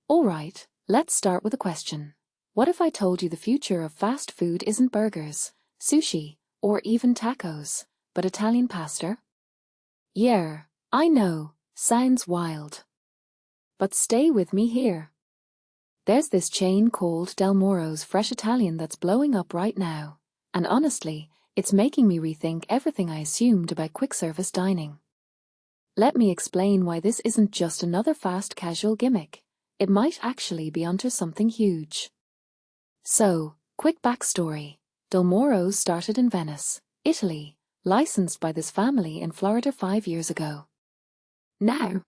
Alright, let's start with a question. What if I told you the future of fast food isn't burgers, sushi, or even tacos, but Italian pasta? Yeah, I know, sounds wild. But stay with me here. There's this chain called Dalmoros Fresh Italian that's blowing up right now, and honestly, it's making me rethink everything I assumed about quick-service dining. Let me explain why this isn't just another fast casual gimmick. It might actually be onto something huge. So, quick backstory. Dalmoros started in Venice, Italy, licensed by this family in Florida 5 years ago. Now,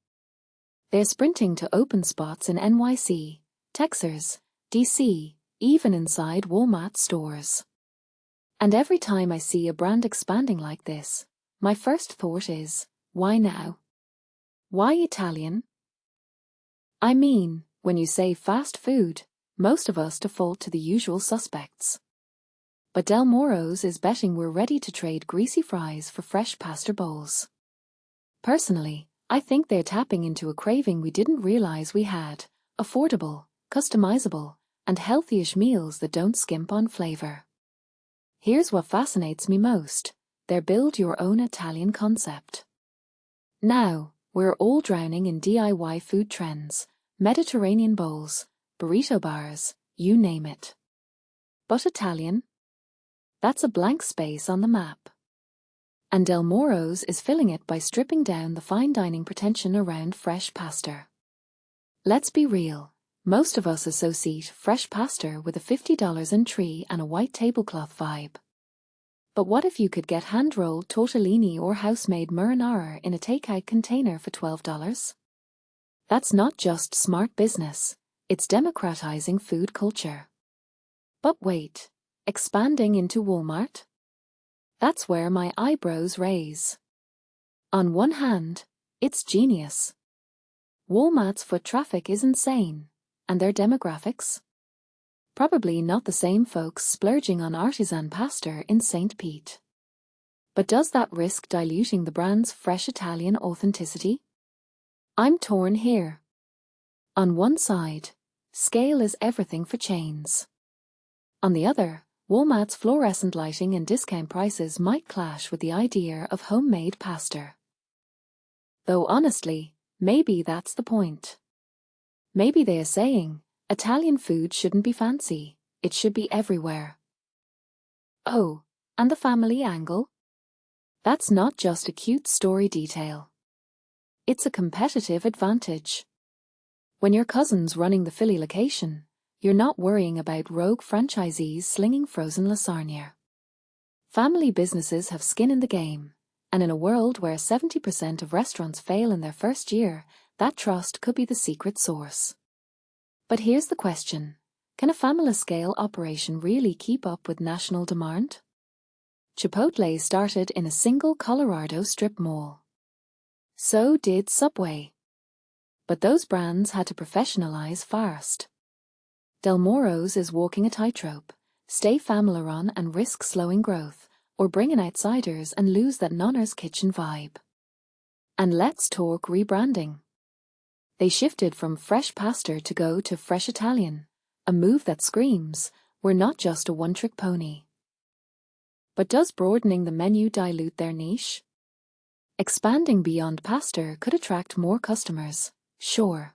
they're sprinting to open spots in NYC, Texas, DC, even inside Walmart stores. And every time I see a brand expanding like this, my first thought is, why now? Why Italian? I mean, when you say fast food, most of us default to the usual suspects. But Dalmoros is betting we're ready to trade greasy fries for fresh pasta bowls. Personally, I think they're tapping into a craving we didn't realize we had: affordable, customizable, and healthy-ish meals that don't skimp on flavor. Here's what fascinates me most: their build-your-own Italian concept. Now, we're all drowning in DIY food trends, Mediterranean bowls, burrito bars, you name it. But Italian? That's a blank space on the map. And Dalmoros is filling it by stripping down the fine dining pretension around fresh pasta. Let's be real, most of us associate fresh pasta with a $50 entree and a white tablecloth vibe. But what if you could get hand-rolled tortellini or house-made marinara in a takeout container for $12? That's not just smart business, it's democratizing food culture. But wait, expanding into Walmart? That's where my eyebrows raise. On one hand, it's genius. Walmart's foot traffic is insane, and their demographics? Probably not the same folks splurging on artisan pasta in St. Pete. But does that risk diluting the brand's fresh Italian authenticity? I'm torn here. On one side, scale is everything for chains. On the other, Walmart's fluorescent lighting and discount prices might clash with the idea of homemade pasta. Though honestly, maybe that's the point. Maybe they are saying, Italian food shouldn't be fancy, it should be everywhere. Oh, and the family angle? That's not just a cute story detail. It's a competitive advantage. When your cousin's running the Philly location, you're not worrying about rogue franchisees slinging frozen lasagna. Family businesses have skin in the game, and in a world where 70% of restaurants fail in their first year, that trust could be the secret sauce. But here's the question: can a family-scale operation really keep up with national demand? Chipotle started in a single Colorado strip mall. So did Subway. But those brands had to professionalize fast. Dalmoros is walking a tightrope: stay family-run and risk slowing growth, or bring in outsiders and lose that Nonner's Kitchen vibe. And let's talk rebranding. They shifted from fresh pasta to go to fresh Italian, a move that screams, we're not just a one-trick pony. But does broadening the menu dilute their niche? Expanding beyond pasta could attract more customers, sure.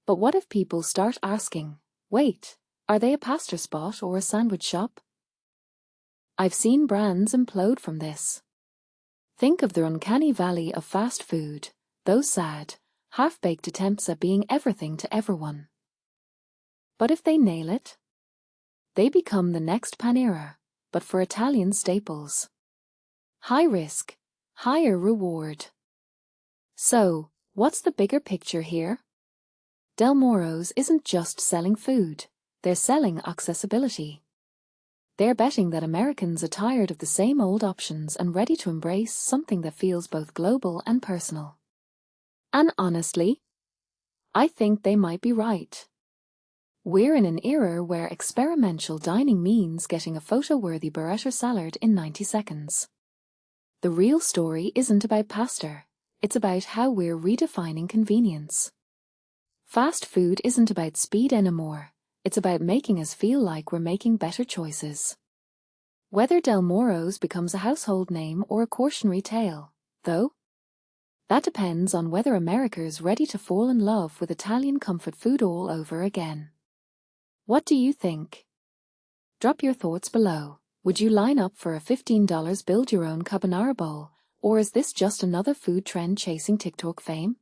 But what if people start asking, wait, are they a pasta spot or a sandwich shop? I've seen brands implode from this. Think of the uncanny valley of fast food, those sad, half-baked attempts at being everything to everyone. But if they nail it, they become the next Panera, but for Italian staples. High risk, higher reward. So, what's the bigger picture here? Dalmoros isn't just selling food, they're selling accessibility. They're betting that Americans are tired of the same old options and ready to embrace something that feels both global and personal. And honestly, I think they might be right. We're in an era where experimental dining means getting a photo-worthy burrata salad in 90 seconds. The real story isn't about pasta, it's about how we're redefining convenience. Fast food isn't about speed anymore. It's about making us feel like we're making better choices. Whether Dalmoros becomes a household name or a cautionary tale, though, that depends on whether America's ready to fall in love with Italian comfort food all over again. What do you think? Drop your thoughts below. Would you line up for a $15 build-your-own carbonara bowl, or is this just another food trend chasing TikTok fame?